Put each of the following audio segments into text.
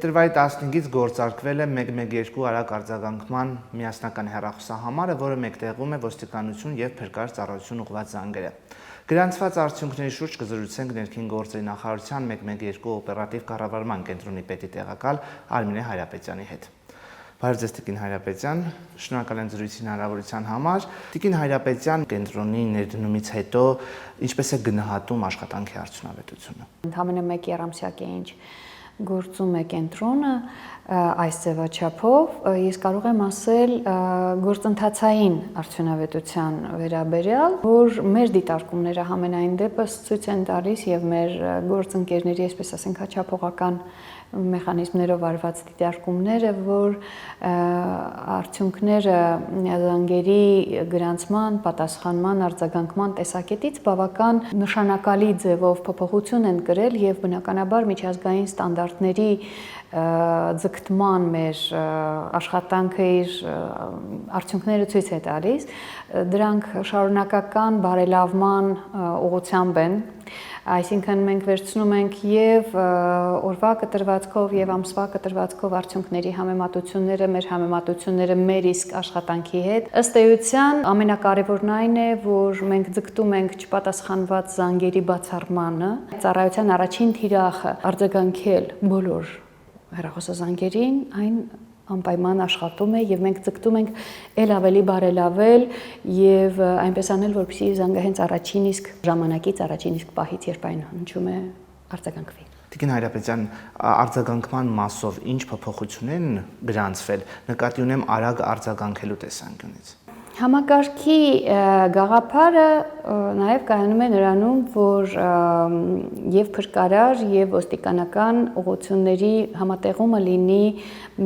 Փետրվարի 15-ից գործարկվել է 112 արագ արձագանքման միասնական հեռախոսահամարը, որը մեկտեղում է ոստիկանություն եւ փրկարար ծառայություն ուղղված զանգերը։ Գրանցված արդյունքների շուրջ կզրուցենք ներքին գործերի նախարարության 112 օպերատիվ կառավարման կենտրոնի պետի տեղակալ Արմինե Հայրապետյանի հետ։ Բարև ձեզ Տիկին Հայրապետյան, շնորհակալ եմ զրույցի հնարավորության համար։ Տիկին Հայրապետյան, կենտրոնի ներդնումից հետո ինչպես է գնահատում աշխատանքի արդյունավետությունը։ Ընդամենը 1 երամսյակ է ինչ գործում է կենտրոնը այս ձևաչափով, ես կարող եմ ասել գործընթացային արդյունավետության վերաբերյալ, որ մեր դիտարկումները համենայն դեպս ցույց են տալիս եւ մեր գործընկերների, այսպես ասենք, հաճախողական մեխանիզմներով արված դիտարկումները, որ արդյունքները զանգերի գրանցման, պատասխանման, արձագանքման տեսակետից բավական նշանակալի ձևով փոփոխություն են կրել եւ բնականաբար միջազգային ստանդարտների ձգտման մեր աշխատանքը իր արդյունքները ցույց է տալիս, դրանք շարունակական բարելավման ուղղությամբ են, այսինքն մենք վերցնում ենք եւ օրվա կտրվածքով եւ ամսվա կտրվածքով արդյունքների համեմատությունները, մեր համեմատությունները մեր իսկ աշխատանքի հետ։ Ըստ էության ամենակարևորն այն է, որ մենք ձգտում ենք չպատասխանված զանգերի բացառմանը, ծառայության առաջին թիրախը արձագանքել բոլոր հեռախոսազանգերին, այն անպայման աշխատում է եւ մենք ձգտում ենք ել ավելի բարելավել եւ այնպես անել, որպեսզի զանգը հենց առաջին իսկ ժամանակից, առաջին իսկ պահից, երբ այն հնչում է, արձագանքվի։ Տիկին Հայրապետյան, արձագանքման մասով ինչ փոփոխություններ են գրանցվել, նկատի ունեմ արագ արձագանքելու տեսանկյունից։ Համակարգի գաղափարը նաև կայանում է նրանում, որ եւ փրկարար եւ ոստիկանական ուղղությունների համատեղումը լինի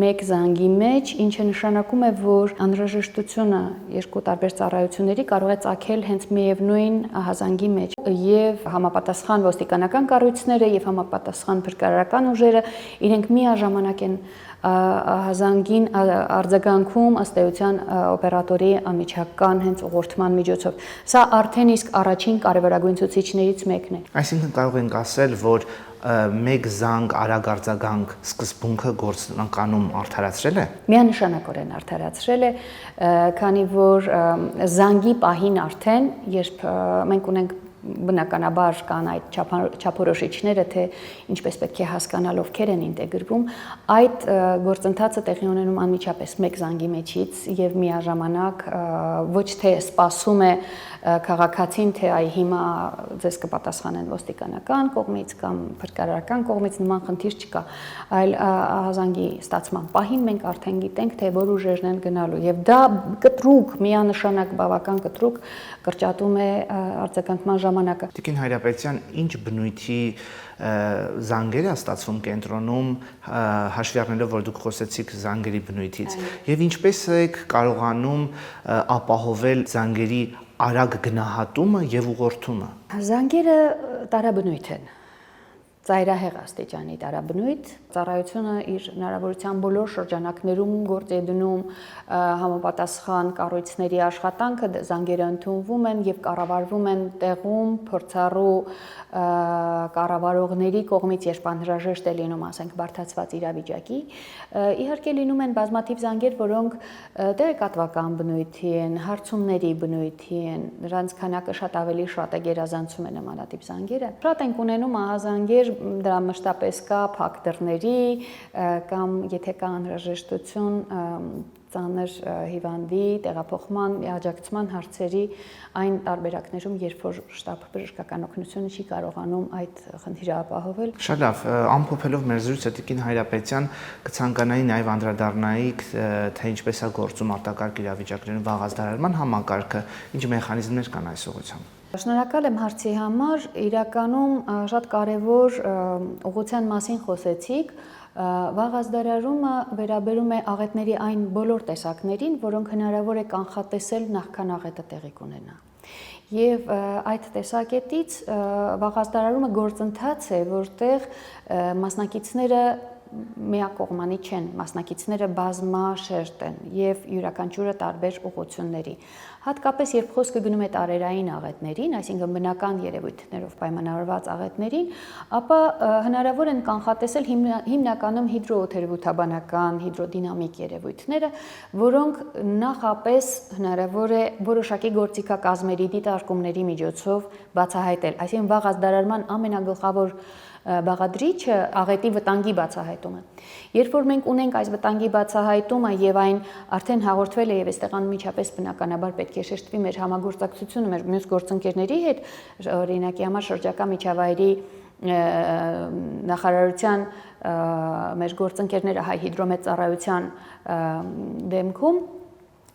մեկ զանգի մեջ, ինչը նշանակում է, որ անհրաժեշտությունը երկու տարբեր ծառայությունների կարող է ծագել հենց միևնույն ահազանգի մեջ եւ համապատասխան ոստիկանական կառույցները եւ համապատասխան փրկարարական ուժերը իրենք միաժամանակ են ահազանգին արձագանքում ըստ էության օպերատորի անմիջական հենց ուղղորդման միջոցով։ Սա արդեն իսկ առաջին կարևորագույն ցուցիչներից մեկն է։ Այսինքն կարող ենք ասել, որ մեկ զանգ արագ արձագանք սկզբունքը գործնականում արդարացրել է։ Միանշանակորեն արդարացրել է, քանի որ զանգի պահին արդեն, երբ մենք ունենք բնականաբար կան այդ չափորոշիչները, թե ինչպես պետք է հասկանալ ովքեր են ինտեգրվում, այդ գործընթացը տեղի ունենում անմիջապես մեկ զանգի մեջից եւ միաժամանակ ոչ թե սպասում է քաղաքացին, թե այ հիմա ձեզ կպատասխանեն ոստիկանական կողմից կամ փրկարարական կողմից, նման խնդիր չկա, այլ ահազանգի ստացման պահին մենք արդեն գիտենք, թե որ ուժերն են գնալու եւ դա կտրուկ, միանշանակ բավական կտրուկ կրճատում է արձագանքման ժամանակը։ Տիկին Հայրապետյան, ինչ բնույթի զանգեր է ստացվում կենտրոնում, հաշվի առնելով, որ դուք խոսեցիք զանգերի բնույթից, եւ ինչպես եք կարողանում ապահովել զանգերի արագ գնահատումը եւ ուղղորդումը։ Զանգերը տարաբնույթ են։ Ծայրահեղ աստիճանի տարաբնույթ, ծառայությունը իր հնարավորության բոլոր շրջանակներում գործ է դնում համապատասխան կառույցների աշխատանքը, զանգերը ընդունվում են եւ կառավարվում են տեղում փորձառու կառավարողների կողմից, երբ անհրաժեշտ է լինում, ասենք, բարդացված իրավիճակի։ Իհարկե լինում են բազմաթիվ զանգեր, որոնք տեղեկատվական բնույթի են, հարցումների բնույթի են, նրանց քանակը շատ ավելի շատ է, գերազանցում է նմանատիպ զանգերը։ Շատ ենք ունենում ահազանգեր, դրա մշտապես կա փակ դռների կամ եթե կա անհրաժեշտություն ծանր հիվանդի տեղափոխման, աջակցման հարցերի այն տարբերակներում, երբ որ շտապ բժշկական օգնությունը չի կարողանում այդ խնդիրը ապահովել։ Շատ լավ, ամփոփելով մեր զրույցը, Տիկին Հայրապետյան, կցանկանայի նաև անդրադառնայիք, թե ինչպես է գործում արտակարգ իրավիճակներում վաղազդարարման համակարգը, ինչ մեխանիզմներ կան այս ուղղությամբ։ Շնորհակալ եմ հարցի համար, իրականում շատ կարևոր ուղղության մասին խոսեցիք, վաղազդարարումը վերաբերում է աղետների այն բոլոր տեսակներին, որոնք հնարավոր է կանխատեսել նախքան աղետը տեղի կունենա։ Եվ այդ տեսակետից վաղազդարարումը գործընթաց է, որտեղ մասնակիցները միակողմանի չեն, մասնակիցները բազմաշերտ են եւ յուրաքանչյուրը տարբեր ուղղությունների։ Հատկապես երբ խոսքը գնում է տարերային աղետներին, այսինքն բնական երևույթներով պայմանավորված աղետներին, ապա հնարավոր են կանխատեսել հիմնականում հիդրոօթերոթաբանական, հիդրոդինամիկ երևույթները, որոնք նախապես հնարավոր է որոշակի գործիքակազմերի դիտարկումների միջոցով բացահայտել։ Այսինքն վաղ ազդարարման ամենագլխավոր բաղադրիչը աղետի վտանգի բացահայտումը։ Երբ որ մենք ունենք այս վտանգի բացահայտումը եւ այն արդեն հաղորդվել է եւ այստեղ անմիջապես բնականաբար պետք է շեշտվի մեր համագործակցությունը մեր մյուս գործընկերների հետ, օրինակի համար շրջակա միջավայրի նախարարության մեր գործընկերները հայ հիդրոմետծառայության դեմքում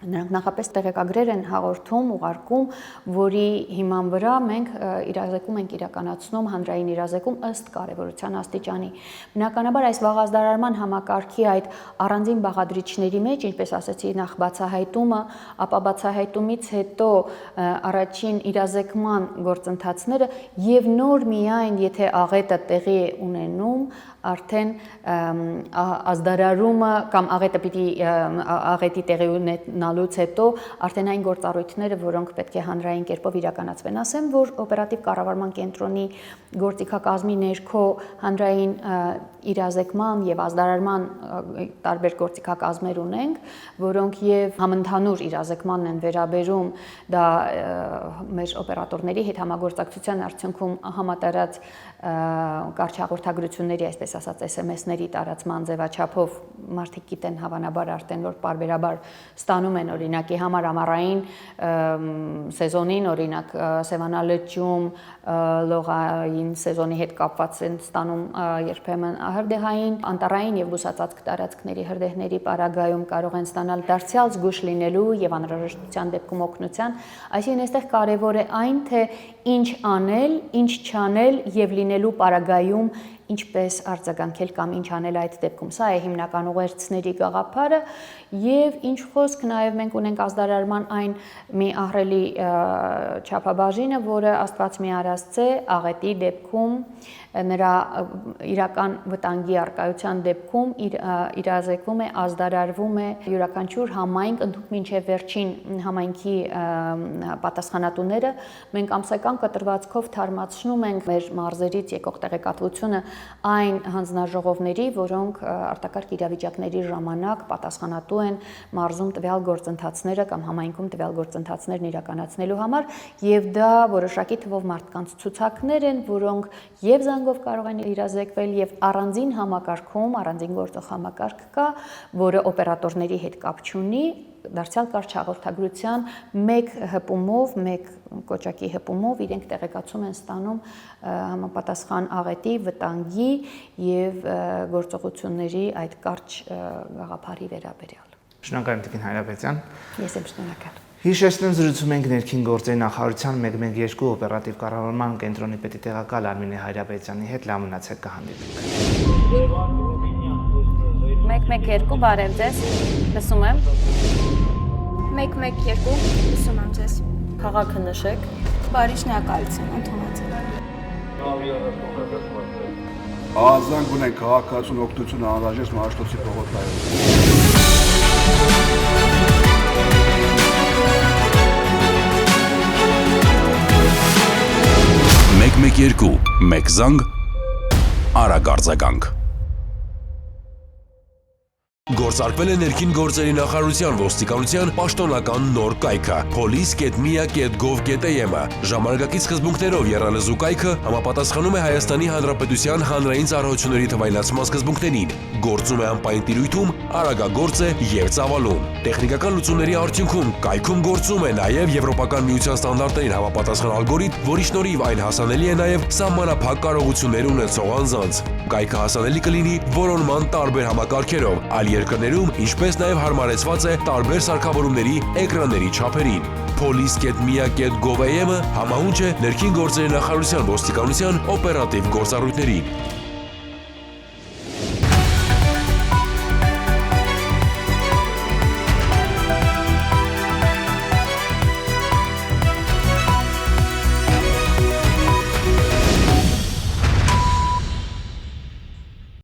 նրանք նախապես տեղեկագրեր են հաղորդում, ուղարկում, որի հիման վրա մենք իրազեկում ենք իրականացնում հանրային իրազեկում ըստ կարևորության աստիճանի։ Բնականաբար այս վաղազդարարման համակարգի այդ առանձին բաղադրիչների մեջ, ինչպես ասացի, նախ բացահայտումը, ապա բացահայտումից հետո առաջին իրազեկման գործընթացները եւ նոր միայն եթե աղետը տեղի է ունենում, արդեն ազդարարումը կամ աղետի տեղի ունենալուց հետո արդեն այն գործառույթները, որոնք պետք է հանրային կերպով իրականացվեն, ասեմ, որ օպերատիվ կառավարման կենտրոնի գործիքակազմի ներքո հանրային իրազեկման եւ ազդարարման տարբեր գործիքակազմեր ունենք, որոնք եւ համընդհանուր իրազեկմանն են վերաբերում, դա մեր օպերատորների հետ համագործակցության արդյունքում համատարած կարճ հաղորդագրությունների, այսպես ասած, SMS-ների տարածման ձևաչափով մարդիկ գիտեն հավանաբար արդեն, որ պարբերաբար ստանում են օրինակի համար ամառային սեզոնին, օրինակ Սևանալճում լողային սեզոնի հետ կապված են ստանում երբեմն հրդեհային, անտառային եւ բուսածածկ տարածքների հրդեհների պարագայում կարող են ստանալ դարձյալ զգույշ լինելու եւ անհրաժեշտության դեպքում օգնության, այսինքն այստեղ կարեւոր է այն, թե ինչ անել, ինչ չանել եւ լինելու պարագայում ինչպես արձագանքել կամ ինչ անել այդ դեպքում։ Սա է հիմնական ուղերձների գաղափարը եւ ինչ խոսք նաեւ մենք ունենք ազդարարման այն մի ահռելի չափաբաժինը, որը Աստված մի արածց է աղետի դեպքում նրա իրական վտանգի արկայության դեպքում իրազեկվում է, ազդարարվում է յուրաքանչյուր համայնք ընդհանուր մինչև վերջին համայնքի պատասխանատուները մենք ամսական կտրվածքով թարմացնում ենք մեր մարզերից եկող տեղեկատվությունը այն հանձնաժողովների, որոնք արտակարգ իրավիճակների ժամանակ պատասխանատու են մարզում տվյալ գործընթացները կամ համայնքում տվյալ գործընթացներն իրականացնելու համար եւ դա որոշակի թվով մարդկանց ցուցակներ են, որոնք եւ զանգով կարող են իրազեկվել եւ առանձին համակարգում, առանձին գործող համակարգ կա, որը օպերատորների հետ կապ չունի, դարձյալ կարճ հաղորդագրության մեկ հպումով, մեկ կոճակի հպումով իրենք տեղեկացում են ստանում համապատասխան աղետի, վտանգի եւ գործողությունների այդ կարճ գաղափարի վերաբերյալ։ Շնորհակալ եմ Տիկին Հայրապետյան։ Ես եմ շնորհակալ։ Հիշեցնեմ, զրուցում ենք ներքին գործերի նախարարության 112 օպերատիվ կառավարման կենտրոնի պետի տեղակալ Արմինե Հայրապետյանի հետ լավ մնացեք, կհանդիպենք։ 112 բարև ձեզ, լսում եմ։ 112 լսում եմ ձեզ։ Քաղաքը նշեք։ Բարի շնորհակալություն, ընդունած եմ։ Ազանգ ունենք քաղաքացուն օգնություն անհրաժեշտ Մաշտոցի փողոցայում։ 112 մեկ զանգ արագ արձագանք։ Գործարկվել է ներքին գործերի նախարարության ոստիկանության պաշտոնական նոր կայքը police.mia.gov.am-ը։ Ժամանակակից սկզբունքներով եռալեզու կայքը համապատասխանում է Հայաստանի Հանրապետության հանրային ծառայությունների թվայնացման սկզբունքներին, գործում է անպայման տիրույթում, արագագործ է եւ ծավալուն։ Տեխնիկական լուծումների արդյունքում կայքում գործում է նաեւ Եվրոպական միության ստանդարտներին համապատասխան ալգորիթմ, որի շնորհիվ այն հասանելի է նաեւ սահմանափակ կարողություններ ունեցող անձանց։ Կայքը հասանելի կլինի որոնման տարբեր համակարգերով, այլ երկրներում, ինչպես նաև հարմարեցված է տարբեր սարքավորումների էկրանների չափերին։ police.mia.gov.am-ը համահունչ է ներքին գործերի նախարարության ոստիկանության օպերատիվ գործառույթներին։